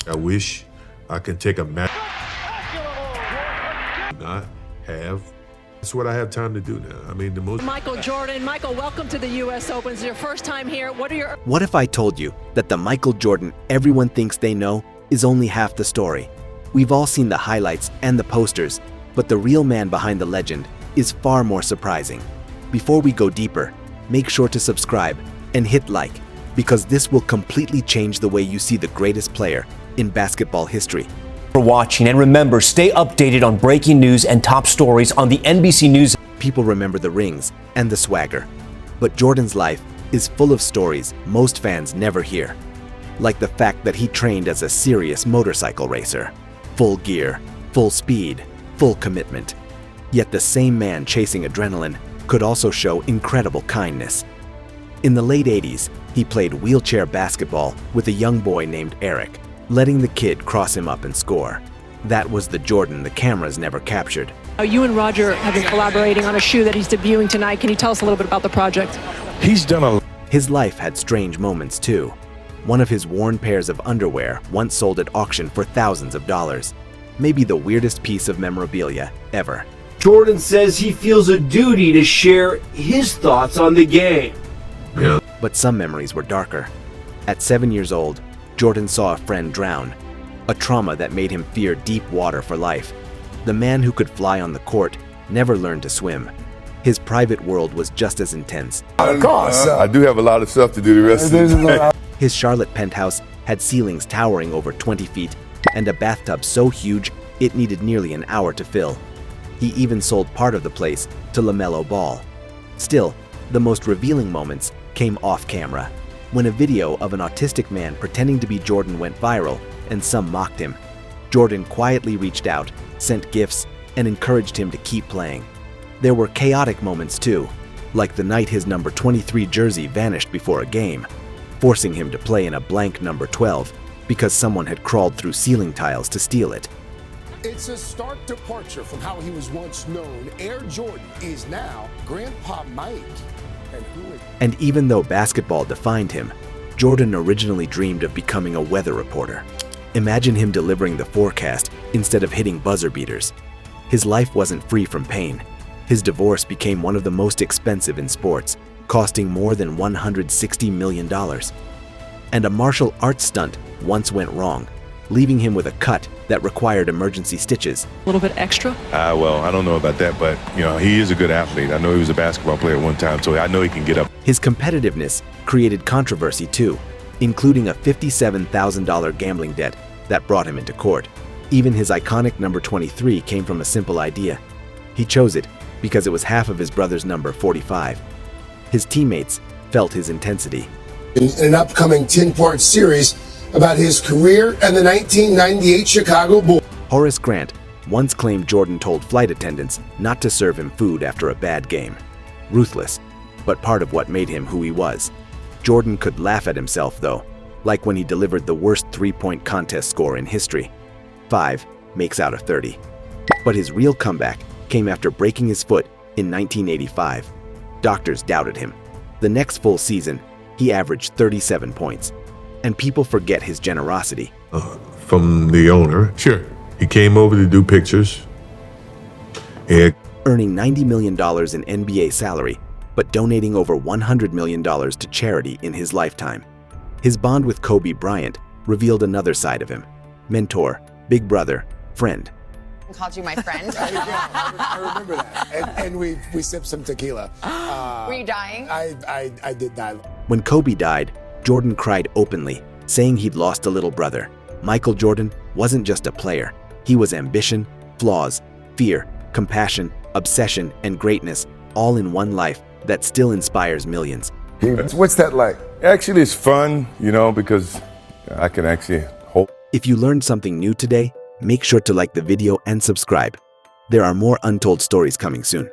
I wish I could take a match. Not have. That's what I have time to do now. I mean, the most. Michael Jordan. Michael, welcome to the U.S. Open. It's your first time here. What if I told you that the Michael Jordan everyone thinks they know is only half the story? We've all seen the highlights and the posters, but the real man behind the legend is far more surprising. Before we go deeper, make sure to subscribe and hit like, because this will completely change the way you see the greatest player in basketball history. For watching, and remember, stay updated on breaking news and top stories on the NBC News. People remember the rings and the swagger, but Jordan's life is full of stories most fans never hear. Like the fact that he trained as a serious motorcycle racer. Full gear, full speed, full commitment. Yet the same man chasing adrenaline could also show incredible kindness. In the late 80s, he played wheelchair basketball with a young boy named Eric, letting the kid cross him up and score. That was the Jordan the cameras never captured. You and Roger have been collaborating on a shoe that he's debuting tonight. Can you tell us a little bit about the project? He's done a. His life had strange moments too. One of his worn pairs of underwear once sold at auction for thousands of dollars. Maybe the weirdest piece of memorabilia ever. Jordan says he feels a duty to share his thoughts on the game. Yeah. But some memories were darker. At 7 years old, Jordan saw a friend drown, a trauma that made him fear deep water for life. The man who could fly on the court never learned to swim. His private world was just as intense. Of course. I do have a lot of stuff to do the rest of the day. His Charlotte penthouse had ceilings towering over 20 feet and a bathtub so huge it needed nearly an hour to fill. He even sold part of the place to LaMelo Ball. Still, the most revealing moments came off camera, when a video of an autistic man pretending to be Jordan went viral and some mocked him. Jordan quietly reached out, sent gifts, and encouraged him to keep playing. There were chaotic moments too, like the night his number 23 jersey vanished before a game, forcing him to play in a blank number 12 because someone had crawled through ceiling tiles to steal it. It's a stark departure from how he was once known. Air Jordan is now Grandpa Mike. And even though basketball defined him, Jordan originally dreamed of becoming a weather reporter. Imagine him delivering the forecast instead of hitting buzzer beaters. His life wasn't free from pain. His divorce became one of the most expensive in sports, costing more than $160 million. And a martial arts stunt once went wrong, leaving him with a cut that required emergency stitches. A little bit extra? Well, I don't know about that, but he is a good athlete. I know he was a basketball player at one time, so I know he can get up. His competitiveness created controversy too, including a $57,000 gambling debt that brought him into court. Even his iconic number 23 came from a simple idea. He chose it because it was half of his brother's number 45. His teammates felt his intensity. In an upcoming 10-part series about his career and the 1998 Chicago Bulls. Horace Grant once claimed Jordan told flight attendants not to serve him food after a bad game. Ruthless, but part of what made him who he was. Jordan could laugh at himself though, like when he delivered the worst three-point contest score in history. 5 makes out of 30. But his real comeback came after breaking his foot in 1985. Doctors doubted him. The next full season, he averaged 37 points. And people forget his generosity. From the owner. Sure. He came over to do pictures. Earning $90 million in NBA salary, but donating over $100 million to charity in his lifetime. His bond with Kobe Bryant revealed another side of him. Mentor, big brother, friend. Called you my friend. I remember that. And we sipped some tequila. Were you dying? I did die. When Kobe died, Jordan cried openly, saying he'd lost a little brother. Michael Jordan wasn't just a player. He was ambition, flaws, fear, compassion, obsession, and greatness, all in one life that still inspires millions. What's that like? Actually, it's fun, because I can actually hope. If you learned something new today, make sure to like the video and subscribe. There are more untold stories coming soon.